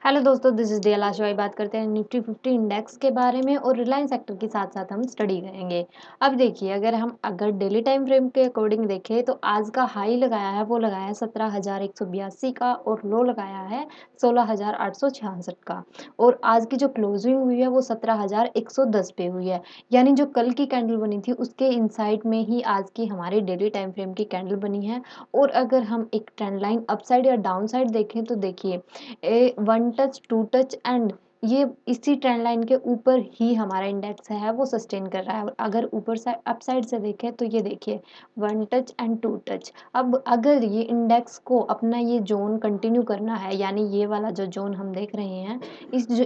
Hello दोस्तों, this is dear लाशवाई। बात करते हैं निफ्टी 50 इंडेक्स के बारे में और रिलायंस सेक्टर के साथ-साथ हम स्टडी करेंगे। अब देखिए, अगर डेली टाइम फ्रेम के अकॉर्डिंग देखें तो आज का हाई लगाया है वो लगाया है 17,182 का और लो लगाया है 16,866 का और आज की जो क्लोजिंग हुई है वो 17,110 पे हुई है। यानी जो कल की कैंडल बनी थी उसके इनसाइड में ही आज की हमारी डेली टाइम फ्रेम की कैंडल बनी है। और अगर हम एक ट्रेंड लाइन अपसाइड या डाउन साइड देखें तो देखिए one touch, two touch and ये इसी ट्रेंड लाइन के ऊपर ही हमारा इंडेक्स है वो सस्टेन कर रहा है। और अगर ऊपर साइड अप साइड से देखें तो ये देखिए one touch and two touch. अब अगर ये इंडेक्स को अपना ये जोन कंटिन्यू करना है, यानी ये वाला जो जोन हम देख रहे हैं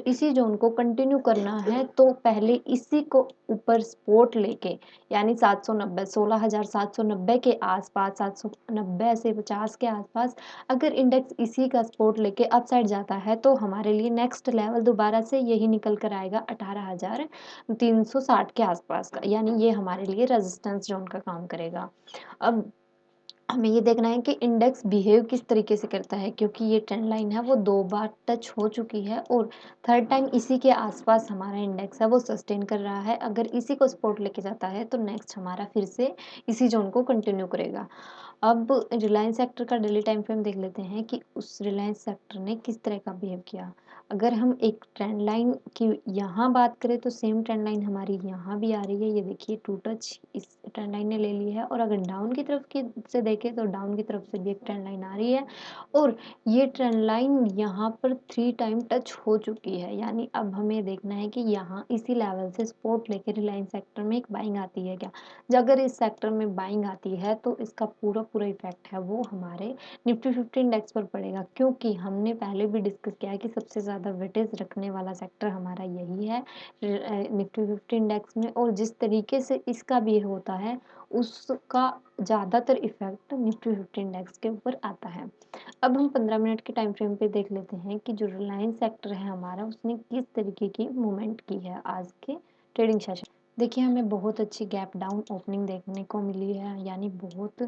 इसी जोन को कंटिन्यू करना है तो पहले इसी को ऊपर सपोर्ट लेके, यानी 790 16,790 के आसपास, 790 से 50 के आसपास अगर इंडेक्स इसी का सपोर्ट लेके अप साइड जाता है तो हमारे लिए नेक्स्ट लेवल दोबारा से यही निकल कर आएगा 18,360 के आसपास का, यानी ये हमारे लिए रेजिस्टेंस जोन का काम करेगा। अब हमें ये देखना है कि इंडेक्स बिहेव किस तरीके से करता है, क्योंकि ये ट्रेंड लाइन है वो 2 बार टच हो चुकी है और थर्ड टाइम इसी के आसपास हमारा इंडेक्स है वो सस्टेन कर रहा है। अगर इसी को सपोर्ट लेके जाता है तो नेक्स्ट हमारा फिर से इसी जोन को कंटिन्यू करेगा। अब रिलायंस सेक्टर का डेली टाइम फ्रेम देख लेते हैं कि उस रिलायंस सेक्टर ने किस तरह का बिहेव किया। अगर हम एक ट्रेंड लाइन की यहाँ बात करें तो सेम ट्रेंड लाइन हमारी यहाँ भी आ रही है। ये देखिए टू टच इस ट्रेंड लाइन ने ले ली है और अगर डाउन की तरफ की से देखें तो डाउन की तरफ से भी एक ट्रेंड लाइन आ रही है और ये ट्रेंड लाइन यहाँ पर 3 टाइम टच हो चुकी है। यानी अब हमें देखना है कि यहाँ इसी लेवल से सपोर्ट लेकर रिलायंस सेक्टर में एक बाइंग आती है क्या। अगर इस सेक्टर में बाइंग आती है तो इसका पूरा पूरा इफेक्ट है वो हमारे निफ्टी 50 इंडेक्स पर पड़ेगा, क्योंकि हमने पहले भी डिस्कस किया है कि सबसे ज़्यादा वेटेज रखने वाला सेक्टर हमारा यही है निफ्टी 50 इंडेक्स में। और जिस तरीके से इसका भी होता है उसका ज़्यादातर इफेक्ट निफ्टी 50 इंडेक्स के ऊपर आता है। अब हम 15 मिनट के टाइम फ्रेम पे देख लेते हैं कि जो रिलायंस सेक्टर है हमारा उसने किस तरीके की मूवमेंट की है आज के ट्रेडिंग सेशन। देखिए, हमें बहुत अच्छी गैप डाउन ओपनिंग देखने को मिली है, यानी बहुत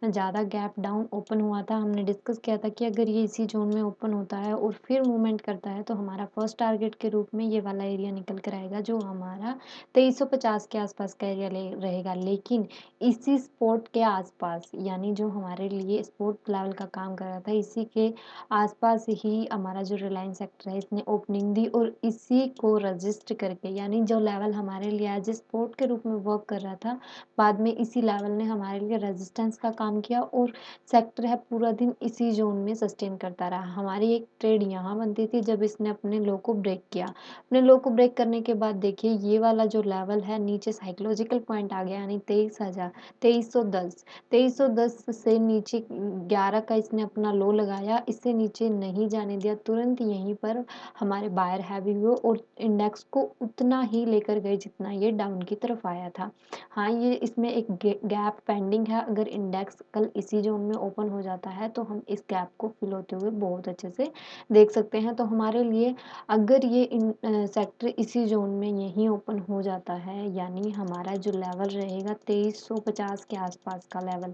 ज़्यादा गैप डाउन ओपन हुआ था। हमने डिस्कस किया था कि अगर ये इसी जोन में ओपन होता है और फिर मूवमेंट करता है तो हमारा फर्स्ट टारगेट के रूप में ये वाला एरिया निकल कर आएगा जो हमारा 2350 के आसपास का एरिया रहेगा। लेकिन इसी स्पोर्ट के आसपास, यानी जो हमारे लिए स्पोर्ट लेवल का काम कर रहा था, इसी के आसपास ही हमारा जो रिलायंस सेक्टर है इसने ओपनिंग दी और इसी को रजिस्ट करके, यानी जो लेवल हमारे लिए एज सपोर्ट के रूप में वर्क कर रहा था, बाद में इसी लेवल ने हमारे लिए रेजिस्टेंस का काम किया और सेक्टर है पूरा दिन इसी जोन में सस्टेन करता रहा। हमारी एक ट्रेड यहाँ बनती थी जब इसने अपने लो को ब्रेक किया। अपने लो को ब्रेक करने के बाद देखिए ये वाला जो लेवल है नीचे साइकोलॉजिकल पॉइंट आ गया, यानी 23,210 से नीचे 11 का इसने अपना लो लगाया, इससे नीचे नहीं जाने दिया। तुरंत यहीं पर हमारे बायर हैवी हुए और इंडेक्स को उतना ही लेकर गए जितना ये डाउन की तरफ आया था। हाँ, ये इसमें एक गैप पेंडिंग है। अगर इंडेक्स कल इसी जोन में ओपन हो जाता है तो हम इस गैप को फिल होते हुए बहुत अच्छे से देख सकते हैं। तो हमारे लिए अगर ये सेक्टर इसी जोन में यहीं ओपन हो जाता है, यानी हमारा जो लेवल रहेगा 2350 के आसपास का लेवल,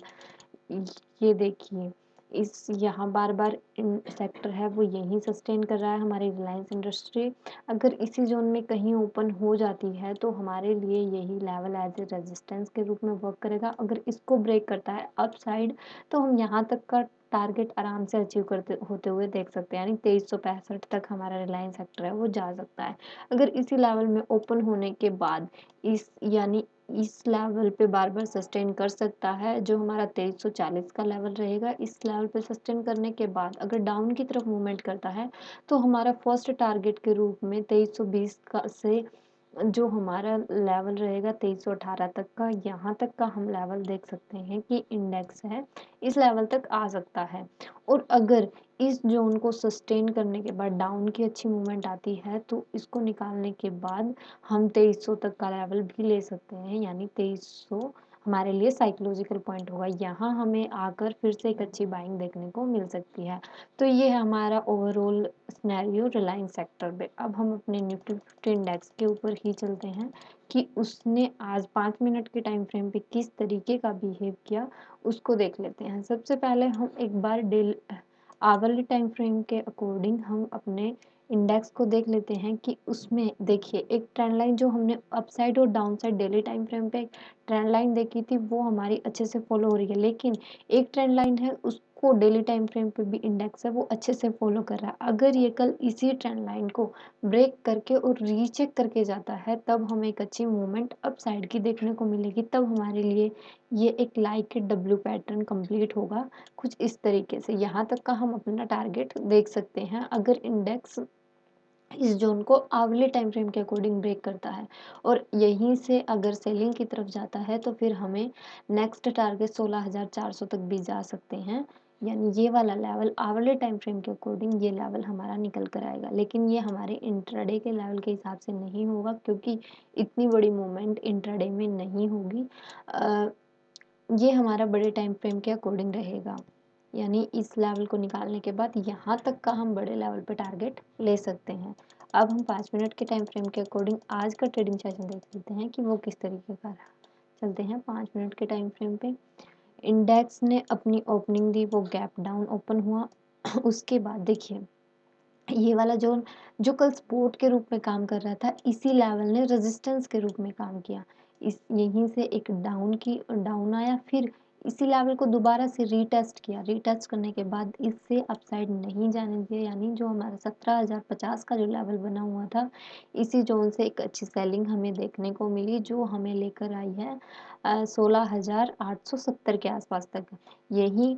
ये देखिए इस यहाँ बार बार सेक्टर है वो यहीं सस्टेन कर रहा है हमारी रिलायंस इंडस्ट्री। अगर इसी जोन में कहीं ओपन हो जाती है तो हमारे लिए यही लेवल एज ए रेजिस्टेंस के रूप में वर्क करेगा। अगर इसको ब्रेक करता है अप साइड तो हम यहाँ तक का टारगेट आराम से अचीव करते होते हुए देख सकते हैं, यानी 2365 तक हमारा रिलायंस सेक्टर है वो जा सकता है। अगर इसी लेवल में ओपन होने के बाद इस लेवल पे बार बार सस्टेन कर सकता है, जो हमारा 2340 का लेवल रहेगा। इस लेवल पे सस्टेन करने के बाद अगर डाउन की तरफ मूवमेंट करता है तो हमारा फर्स्ट टारगेट के रूप में 2320 का से जो हमारा लेवल रहेगा 2318 तक का, यहाँ तक का हम लेवल देख सकते हैं कि इंडेक्स है इस लेवल तक आ सकता है। और अगर इस जोन को सस्टेन करने के बाद डाउन की अच्छी मूवमेंट आती है तो इसको निकालने के बाद हम 2300 तक का लेवल भी ले सकते हैं, यानी 2300 हमारे लिए साइकोलॉजिकल पॉइंट होगा। यहाँ हमें आकर फिर से एक अच्छी बाइंग देखने को मिल सकती है। तो ये है हमारा ओवरऑल सिनेरियो रिलायंस सेक्टर पे। अब हम अपने निफ्टी 50 इंडेक्स के ऊपर ही चलते हैं कि उसने आज 5 मिनट के टाइम फ्रेम पे किस तरीके का बिहेव किया उसको देख लेते हैं। सबसे पहले हम एक बार आवरली टाइम फ्रेम के अकॉर्डिंग हम अपने इंडेक्स को देख लेते हैं कि उसमें देखिए एक ट्रेंड लाइन जो हमने अपसाइड और down side daily time frame पे एक ट्रेंड लाइन देखी थी वो हमारी अच्छे से फॉलो हो रही है, लेकिन एक ट्रेंड लाइन है उसको डेली टाइम फ्रेम पे भी इंडेक्स है वो अच्छे से फॉलो कर रहा है। अगर ये कल इसी ट्रेंड लाइन को ब्रेक करके और रीचेक करके जाता है तब हमें एक अच्छी मूवमेंट अप साइड की देखने को मिलेगी, तब हमारे लिए ये एक लाइक डब्ल्यू पैटर्न कंप्लीट होगा कुछ इस तरीके से। यहाँ तक का हम अपना टारगेट देख सकते हैं अगर इंडेक्स इस जोन को आवली टाइम फ्रेम के अकॉर्डिंग ब्रेक करता है और यहीं से अगर सेलिंग की तरफ जाता है तो फिर हमें नेक्स्ट टारगेट 16,400 तक भी जा सकते हैं। यानी ये वाला लेवल आवरली टाइम फ्रेम के अकॉर्डिंग ये लेवल हमारा निकल कर आएगा, लेकिन ये हमारे इंट्राडे के लेवल के हिसाब से नहीं होगा क्योंकि इतनी बड़ी मूवमेंट इंट्राडे में नहीं होगी। ये हमारा बड़े टाइम फ्रेम के अकॉर्डिंग रहेगा, यानी इस लेवल को निकालने के बाद यहाँ तक का हम बड़े लेवल पे टारगेट ले सकते हैं। अब हम 5 मिनट के टाइम फ्रेम के अकॉर्डिंग आज का ट्रेडिंग सेशन देख लेते हैं कि वो किस तरीके का रहा। चलते हैं 5 मिनट के टाइम फ्रेम पे। इंडेक्स ने अपनी ओपनिंग दी, वो गैप डाउन ओपन हुआ उसके बाद देखिए ये वाला जोन जो कल सपोर्ट के रूप में काम कर रहा था इसी लेवल ने रेजिस्टेंस के रूप में काम किया। इस यहीं से एक डाउन आया, फिर इसी लेवल को दोबारा से रीटेस्ट किया, रीटेस्ट करने के बाद इससे अपसाइड नहीं जाने दिया, यानी जो हमारा 17,050 का जो लेवल बना हुआ था इसी जोन से एक अच्छी सेलिंग हमें देखने को मिली जो हमें लेकर आई है 16,870 के आसपास तक। यही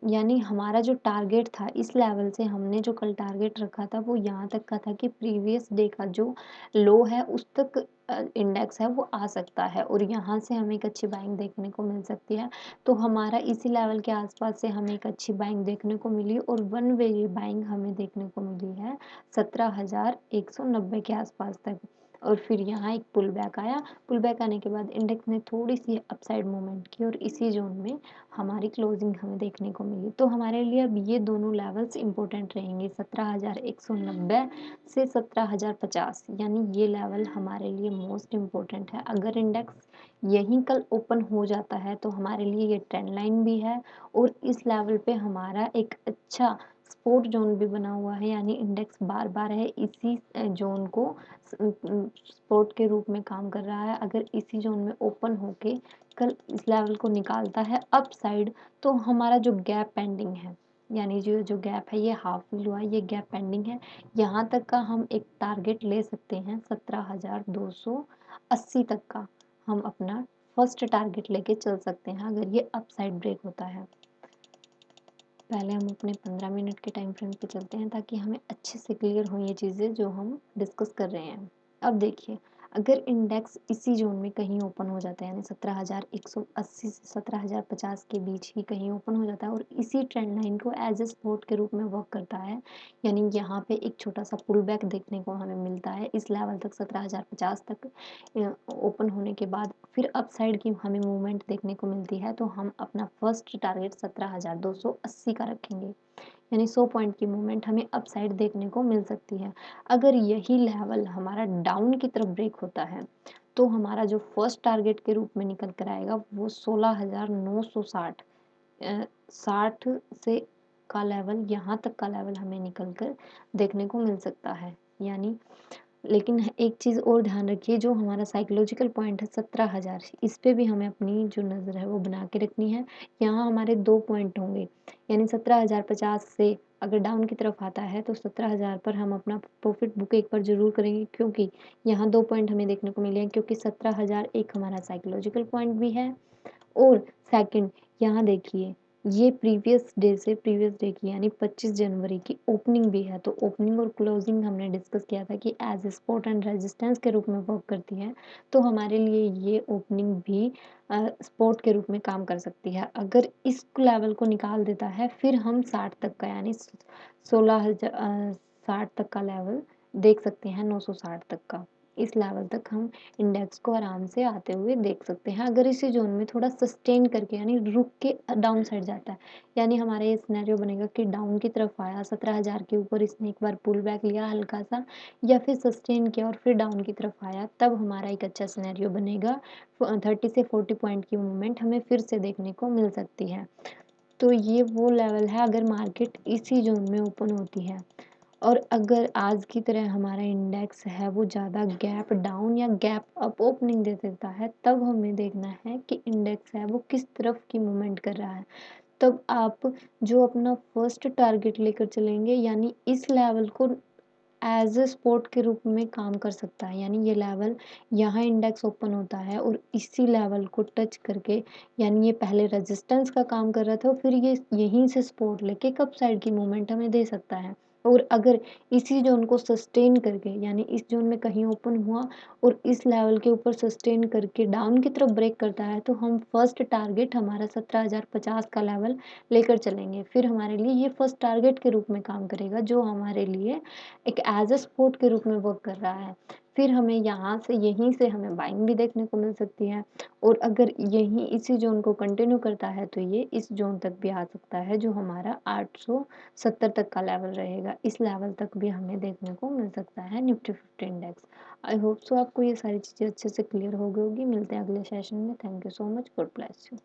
यानी हमारा जो टारगेट था इस लेवल से हमने जो कल टारगेट रखा था वो यहाँ तक का था कि प्रीवियस डे का जो लो है उस तक इंडेक्स है वो आ सकता है और यहाँ से हमें एक अच्छी बाइंग देखने को मिल सकती है। तो हमारा इसी लेवल के आसपास से हमें एक अच्छी बाइंग देखने को मिली और वन वे बाइंग हमें देखने को मिली है 17,190 के आसपास तक। और फिर यहाँ एक पुल बैक आया, पुल बैक आने के बाद इंडेक्स ने थोड़ी सी अपसाइड मूवमेंट की और इसी जोन में हमारी क्लोजिंग हमें देखने को मिली। तो हमारे लिए अब ये दोनों लेवल्स इंपॉर्टेंट रहेंगे 17,190 से 17,050, यानी ये लेवल हमारे लिए मोस्ट इम्पोर्टेंट है। अगर इंडेक्स यहीं कल ओपन हो जाता है तो हमारे लिए ये ट्रेंड लाइन भी है और इस लेवल पे हमारा एक अच्छा सपोर्ट जोन भी बना हुआ है, यानी इंडेक्स बार बार है इसी जोन को सपोर्ट के रूप में काम कर रहा है। अगर इसी जोन में ओपन होके कल इस लेवल को निकालता है अप साइड तो हमारा जो गैप पेंडिंग है, यानी जो गैप है ये हाफ फिल हुआ, ये गैप पेंडिंग है, यहाँ तक का हम एक टारगेट ले सकते हैं 17,280 तक का हम अपना फर्स्ट टारगेट लेके चल सकते हैं अगर ये अप साइड ब्रेक होता है। पहले हम अपने 15 मिनट के टाइम फ्रेम पे चलते हैं ताकि हमें अच्छे से क्लियर हो ये चीज़ें जो हम डिस्कस कर रहे हैं। अब देखिए अगर इंडेक्स इसी जोन में कहीं ओपन हो जाता है यानी 17,180 से 17,050 के बीच ही कहीं ओपन हो जाता है और इसी ट्रेंड लाइन को एज ए सपोर्ट के रूप में वर्क करता है, यानी यहाँ पे एक छोटा सा पुल बैक देखने को हमें मिलता है इस लेवल तक 17,050 तक ओपन होने के बाद फिर अप साइड की हमें मूवमेंट देखने को मिलती है तो हम अपना फर्स्ट टारगेट 17,280 का रखेंगे, यानी 100 पॉइंट की मूवमेंट हमें अप साइड देखने को मिल सकती है। अगर यही लेवल हमारा डाउन की तरफ ब्रेक होता है तो हमारा जो फर्स्ट टारगेट के रूप में निकल कर आएगा वो 16,960 60 से का लेवल, यहाँ तक का लेवल हमें निकल कर देखने को मिल सकता है। यानी लेकिन एक चीज़ और ध्यान रखिए जो हमारा साइकोलॉजिकल पॉइंट है 17,000 इस पे भी हमें अपनी जो नज़र है वो बना के रखनी है। यहाँ हमारे 2 पॉइंट होंगे, यानी 17,050 से अगर डाउन की तरफ आता है तो 17,000 पर हम अपना प्रॉफिट बुक एक बार ज़रूर करेंगे क्योंकि यहाँ 2 पॉइंट हमें देखने को मिले हैं, क्योंकि 17,000 एक हमारा साइकोलॉजिकल पॉइंट भी है और सेकंड यहाँ देखिए ये प्रीवियस डे की यानी 25 जनवरी की ओपनिंग भी है, तो ओपनिंग और क्लोजिंग हमने डिस्कस किया था कि as a support and resistance के रूप में वर्क करती है, तो हमारे लिए ये ओपनिंग भी सपोर्ट के रूप में काम कर सकती है। अगर इस लेवल को निकाल देता है फिर हम 60 तक का यानी 60 तक का लेवल देख सकते हैं, 960 तक का इस लेवल तक हम इंडेक्स को आराम से आते हुए देख सकते हैं। अगर इसी जोन में थोड़ा सस्टेन करके यानी रुक के डाउन साइड जाता है, यानी हमारा ये सिनेरियो बनेगा कि डाउन की तरफ आया 17,000 के ऊपर इसने एक बार पुल बैक लिया हल्का सा या फिर सस्टेन किया और फिर डाउन की तरफ आया, तब हमारा एक अच्छा सिनेरियो बनेगा 30 से 40 पॉइंट की मूवमेंट हमें फिर से देखने को मिल सकती है। तो ये वो लेवल है अगर मार्केट इसी जोन में ओपन होती है और अगर आज की तरह हमारा इंडेक्स है वो ज़्यादा गैप डाउन या गैप अप ओपनिंग दे देता है, तब हमें देखना है कि इंडेक्स है वो किस तरफ की मूवमेंट कर रहा है। तब आप जो अपना फर्स्ट टारगेट लेकर चलेंगे, यानी इस लेवल को एज अ सपोर्ट के रूप में काम कर सकता है। यानी ये लेवल, यहाँ इंडेक्स ओपन होता है और इसी लेवल को टच करके, यानी ये पहले रेजिस्टेंस का काम कर रहा था, फिर ये यहीं से सपोर्ट लेके कप साइड की मूवमेंट हमें दे सकता है। और अगर इसी जोन को सस्टेन करके, यानी इस जोन में कहीं ओपन हुआ और इस लेवल के ऊपर सस्टेन करके डाउन की तरफ ब्रेक करता है, तो हम फर्स्ट टारगेट हमारा 17,050 का लेवल लेकर चलेंगे। फिर हमारे लिए ये फर्स्ट टारगेट के रूप में काम करेगा, जो हमारे लिए एक एज अ सपोर्ट के रूप में वर्क कर रहा है। फिर हमें यहाँ से, यहीं से हमें बाइंग भी देखने को मिल सकती है। और अगर यहीं इसी जोन को कंटिन्यू करता है तो ये इस जोन तक भी आ सकता है, जो हमारा 870 तक का लेवल रहेगा। इस लेवल तक भी हमें देखने को मिल सकता है Nifty 50 index. I hope so आपको ये सारी चीज़ें अच्छे से क्लियर हो गई होगी। मिलते हैं अगले सेशन में। Thank you so much. God bless you.